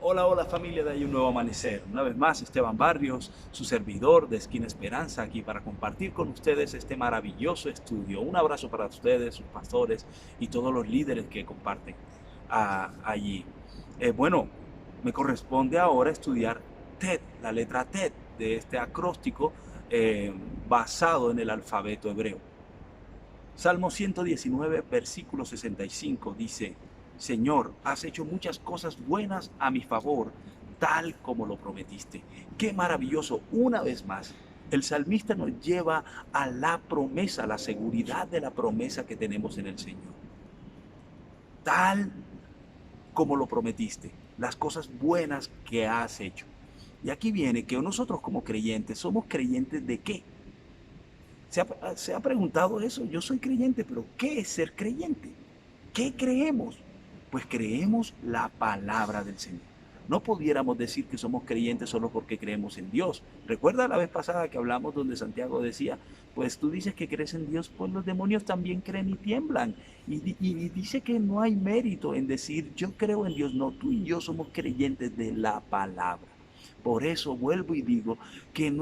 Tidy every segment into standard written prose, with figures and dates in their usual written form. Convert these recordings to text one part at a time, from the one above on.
Hola, hola familia de Hay un Nuevo Amanecer. Una vez más, Esteban Barrios, su servidor de Esquina Esperanza, aquí para compartir con ustedes este maravilloso estudio. Un abrazo para ustedes, sus pastores y todos los líderes que comparten allí. Bueno, me corresponde ahora estudiar TED, la letra TED de este acróstico basado en el alfabeto hebreo. Salmo 119, versículo 65 dice: Señor, has hecho muchas cosas buenas a mi favor, tal como lo prometiste. Qué maravilloso, una vez más. El salmista nos lleva a la promesa, a la seguridad de la promesa que tenemos en el Señor. Tal como lo prometiste, las cosas buenas que has hecho. Y aquí viene que nosotros como creyentes, ¿somos creyentes de qué? ¿Se ha preguntado eso? Yo soy creyente, pero ¿qué es ser creyente? ¿Qué creemos? Pues creemos la palabra del Señor. No pudiéramos decir que somos creyentes solo porque creemos en Dios. Recuerda la vez pasada que hablamos donde Santiago decía, pues tú dices que crees en Dios, pues los demonios también creen y tiemblan. Y dice que no hay mérito en decir yo creo en Dios. No, tú y yo somos creyentes de la palabra. Por eso vuelvo y digo que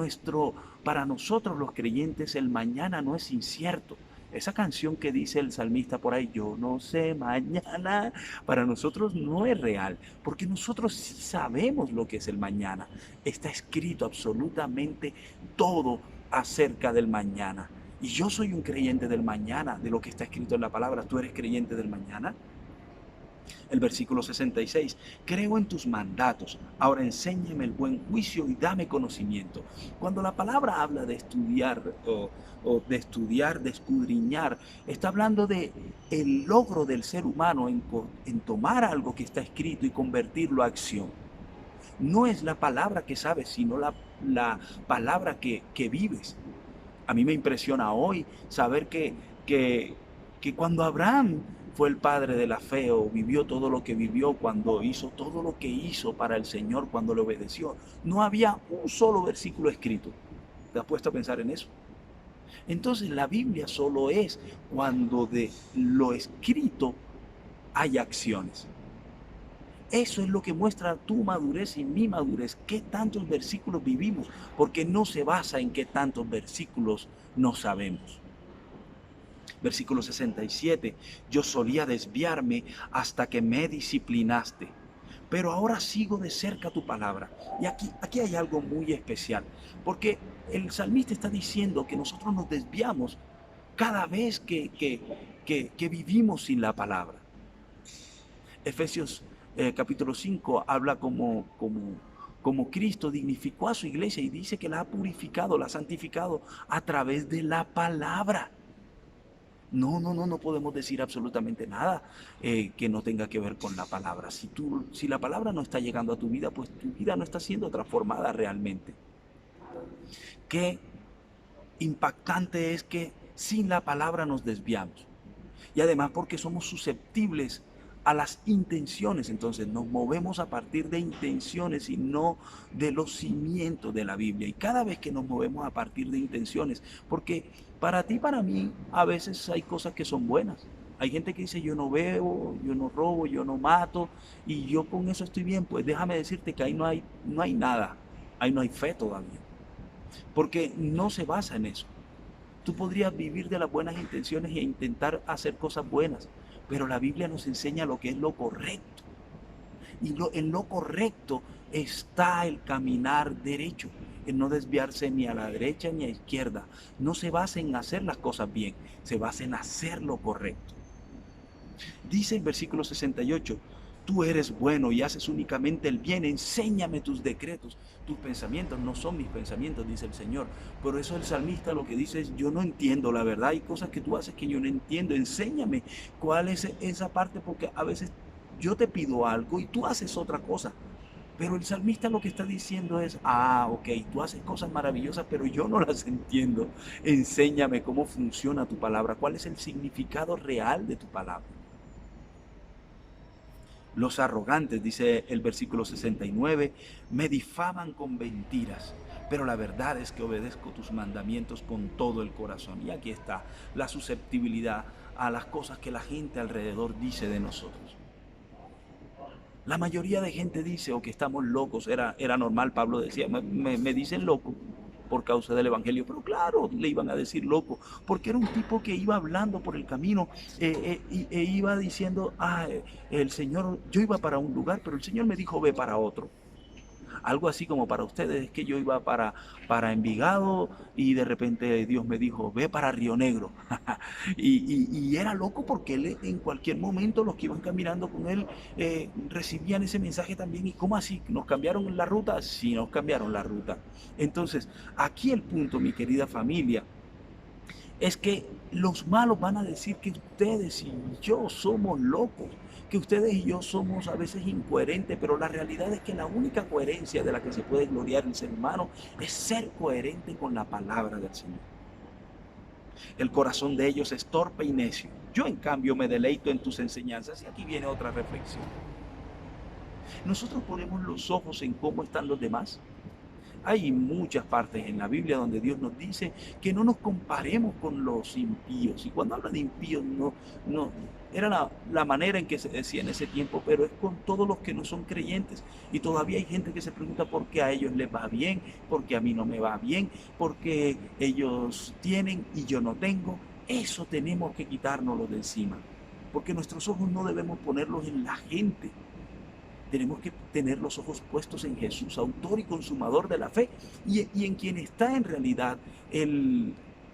para nosotros los creyentes el mañana no es incierto. Esa canción que dice el salmista por ahí, yo no sé mañana, para nosotros no es real, porque nosotros sí sabemos lo que es el mañana. Está escrito absolutamente todo acerca del mañana. Y yo soy un creyente del mañana, de lo que está escrito en la palabra. ¿Tú eres creyente del mañana? El versículo 66, creo en tus mandatos, ahora enséñame el buen juicio y dame conocimiento. Cuando la palabra habla de estudiar de estudiar, de escudriñar, está hablando de el logro del ser humano en tomar algo que está escrito y convertirlo a acción. No es la palabra que sabes, sino la palabra que vives. A mí me impresiona hoy saber que, que cuando Abraham fue el padre de la fe o vivió todo lo que vivió, cuando hizo todo lo que hizo para el Señor, cuando le obedeció, no había un solo versículo escrito. ¿Te has puesto a pensar en eso? Entonces la Biblia solo es cuando de lo escrito hay acciones. Eso es lo que muestra tu madurez y mi madurez. ¿Qué tantos versículos vivimos? Porque no se basa en qué tantos versículos no sabemos. Versículo 67, yo solía desviarme hasta que me disciplinaste, pero ahora sigo de cerca tu palabra. Y aquí hay algo muy especial, porque el salmista está diciendo que nosotros nos desviamos cada vez que vivimos sin la palabra. Efesios capítulo 5 habla como Cristo dignificó a su iglesia y dice que la ha purificado, la ha santificado a través de la palabra. No podemos decir absolutamente nada que no tenga que ver con la palabra. Si la palabra no está llegando a tu vida, pues tu vida no está siendo transformada realmente. Qué impactante es que sin la palabra nos desviamos. Y además porque somos susceptibles a las intenciones, entonces nos movemos a partir de intenciones y no de los cimientos de la Biblia. Y cada vez que nos movemos a partir de intenciones, porque para ti, para mí, a veces hay cosas que son buenas. Hay gente que dice yo no bebo, yo no robo, yo no mato y yo con eso estoy bien. Pues déjame decirte que ahí no hay nada, ahí no hay fe todavía, porque no se basa en eso. Tú podrías vivir de las buenas intenciones e intentar hacer cosas buenas, pero la Biblia nos enseña lo que es lo correcto. Y en lo correcto está el caminar derecho, en no desviarse ni a la derecha ni a la izquierda. No se basa en hacer las cosas bien, se basa en hacer lo correcto. Dice el versículo 68, tú eres bueno y haces únicamente el bien, enséñame tus decretos. Tus pensamientos no son mis pensamientos, dice el Señor. Por eso el salmista lo que dice es, yo no entiendo la verdad, hay cosas que tú haces que yo no entiendo, enséñame cuál es esa parte, porque a veces yo te pido algo y tú haces otra cosa. Pero el salmista lo que está diciendo es, ok, tú haces cosas maravillosas, pero yo no las entiendo. Enséñame cómo funciona tu palabra, cuál es el significado real de tu palabra. Los arrogantes, dice el versículo 69, me difaman con mentiras, pero la verdad es que obedezco tus mandamientos con todo el corazón. Y aquí está la susceptibilidad a las cosas que la gente alrededor dice de nosotros. La mayoría de gente dice o que estamos locos, era normal, Pablo decía, me dicen loco por causa del Evangelio, pero claro, le iban a decir loco, porque era un tipo que iba hablando por el camino e iba diciendo, el Señor, yo iba para un lugar, pero el Señor me dijo, ve para otro. Algo así como para ustedes, es que yo iba para Envigado y de repente Dios me dijo, ve para Río Negro. Y era loco porque él en cualquier momento los que iban caminando con él recibían ese mensaje también. ¿Y cómo así? ¿Nos cambiaron la ruta? Sí, nos cambiaron la ruta. Entonces, aquí el punto, mi querida familia, es que los malos van a decir que ustedes y yo somos locos, que ustedes y yo somos a veces incoherentes, pero la realidad es que la única coherencia de la que se puede gloriar el ser humano es ser coherente con la palabra del Señor. El corazón de ellos es torpe y necio. Yo en cambio me deleito en tus enseñanzas y aquí viene otra reflexión. Nosotros ponemos los ojos en cómo están los demás. Hay muchas partes en la Biblia donde Dios nos dice que no nos comparemos con los impíos. Y cuando habla de impíos, no era la manera en que se decía en ese tiempo, pero es con todos los que no son creyentes. Y todavía hay gente que se pregunta por qué a ellos les va bien, por qué a mí no me va bien, por qué ellos tienen y yo no tengo. Eso tenemos que quitárnoslo de encima, porque nuestros ojos no debemos ponerlos en la gente. Tenemos que tener los ojos puestos en Jesús, autor y consumador de la fe, y en quien está en realidad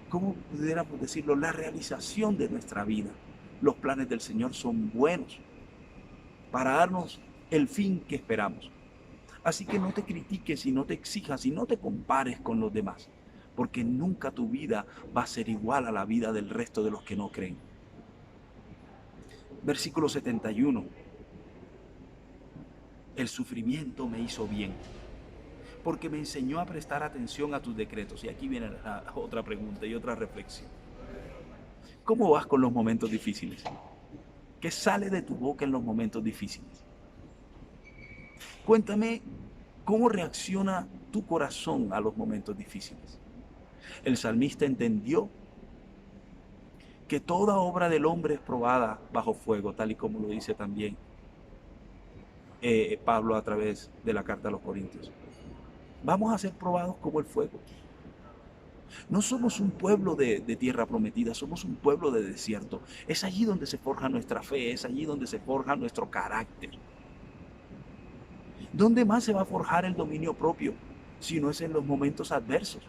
¿cómo pudiéramos decirlo? La realización de nuestra vida. Los planes del Señor son buenos para darnos el fin que esperamos. Así que no te critiques y no te exijas y no te compares con los demás, porque nunca tu vida va a ser igual a la vida del resto de los que no creen. Versículo 71. El sufrimiento me hizo bien, porque me enseñó a prestar atención a tus decretos. Y aquí viene otra pregunta y otra reflexión. ¿Cómo vas con los momentos difíciles? ¿Qué sale de tu boca en los momentos difíciles? Cuéntame cómo reacciona tu corazón a los momentos difíciles. El salmista entendió que toda obra del hombre es probada bajo fuego, tal y como lo dice también Pablo a través de la carta a los Corintios. Vamos a ser probados como el fuego. No somos un pueblo de tierra prometida, somos un pueblo de desierto. Es allí donde se forja nuestra fe, es allí donde se forja nuestro carácter. ¿Dónde más se va a forjar el dominio propio si no es en los momentos adversos?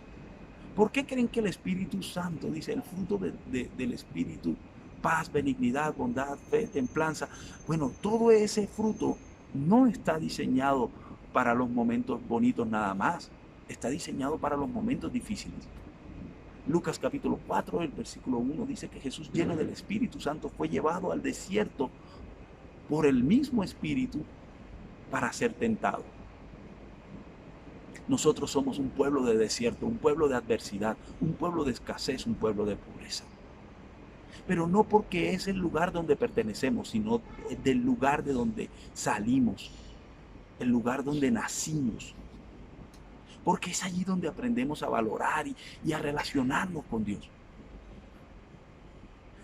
¿Por qué creen que el Espíritu Santo, dice, el fruto del Espíritu, paz, benignidad, bondad, fe, templanza? Bueno, todo ese fruto no está diseñado para los momentos bonitos nada más, está diseñado para los momentos difíciles. Lucas capítulo 4, el versículo 1 dice que Jesús, lleno del Espíritu Santo, fue llevado al desierto por el mismo Espíritu para ser tentado. Nosotros somos un pueblo de desierto, un pueblo de adversidad, un pueblo de escasez, un pueblo de pobreza. Pero no porque es el lugar donde pertenecemos, sino del lugar de donde salimos, el lugar donde nacimos. Porque es allí donde aprendemos a valorar y a relacionarnos con Dios.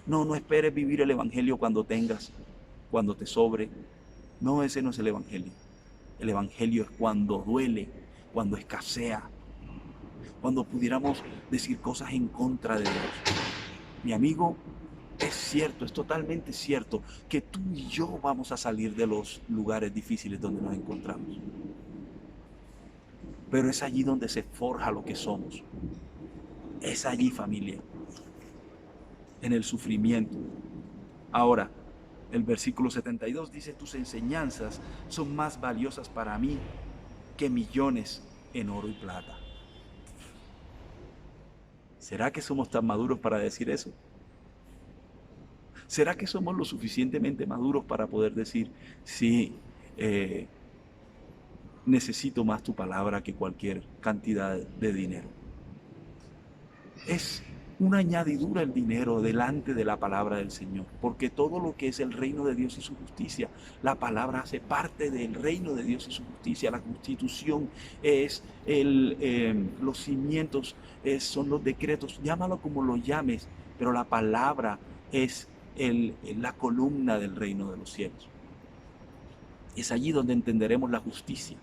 No esperes vivir el Evangelio cuando tengas, cuando te sobre. No, ese no es el Evangelio. El Evangelio es cuando duele, cuando escasea, cuando pudiéramos decir cosas en contra de Dios. Mi amigo, es cierto, es totalmente cierto que tú y yo vamos a salir de los lugares difíciles donde nos encontramos. Pero es allí donde se forja lo que somos. Es allí, familia, en el sufrimiento. Ahora, el versículo 72 dice, tus enseñanzas son más valiosas para mí que millones en oro y plata. ¿Será que somos tan maduros para decir eso? ¿Será que somos lo suficientemente maduros para poder decir, sí, necesito más tu palabra que cualquier cantidad de dinero? Es una añadidura el dinero delante de la palabra del Señor, porque todo lo que es el reino de Dios y su justicia, la palabra hace parte del reino de Dios y su justicia. La constitución es los cimientos, son los decretos, llámalo como lo llames, pero la palabra es la columna del reino de los cielos. Es allí donde entenderemos la justicia.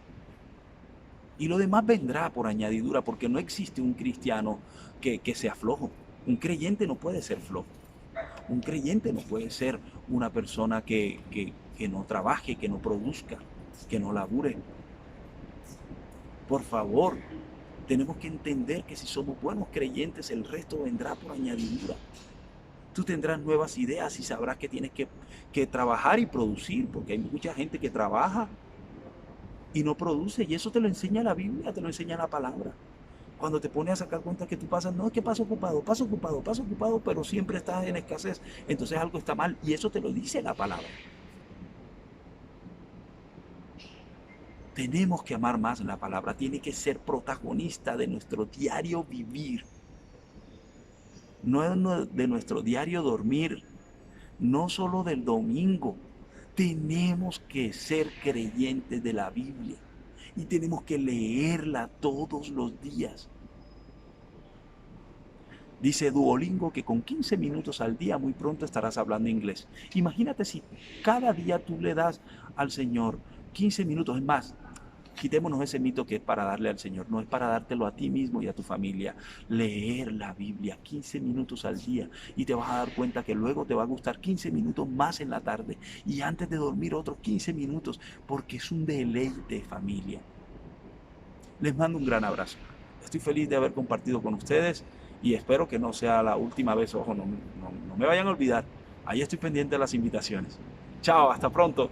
Y lo demás vendrá por añadidura, porque no existe un cristiano que sea flojo. Un creyente no puede ser flojo. Un creyente no puede ser una persona que no trabaje, que no produzca, que no labure. Por favor, tenemos que entender que si somos buenos creyentes, el resto vendrá por añadidura. Tú tendrás nuevas ideas y sabrás que tienes que trabajar y producir, porque hay mucha gente que trabaja y no produce, y eso te lo enseña la Biblia, te lo enseña la palabra. Cuando te pones a sacar cuenta que tú pasas, no es que paso ocupado, pero siempre estás en escasez, entonces algo está mal, y eso te lo dice la palabra. Tenemos que amar más la palabra, tiene que ser protagonista de nuestro diario vivir, no de nuestro diario dormir, no solo del domingo. Tenemos que ser creyentes de la Biblia y tenemos que leerla todos los días. Dice Duolingo que con 15 minutos al día muy pronto estarás hablando inglés. Imagínate si cada día tú le das al Señor 15 minutos, es más, quitémonos ese mito que es para darle al Señor, no es para dártelo a ti mismo y a tu familia. Leer la Biblia 15 minutos al día y te vas a dar cuenta que luego te va a gustar 15 minutos más en la tarde y antes de dormir otros 15 minutos, porque es un deleite, familia. Les mando un gran abrazo. Estoy feliz de haber compartido con ustedes y espero que no sea la última vez. Ojo, no me vayan a olvidar. Ahí estoy pendiente de las invitaciones. Chao, hasta pronto.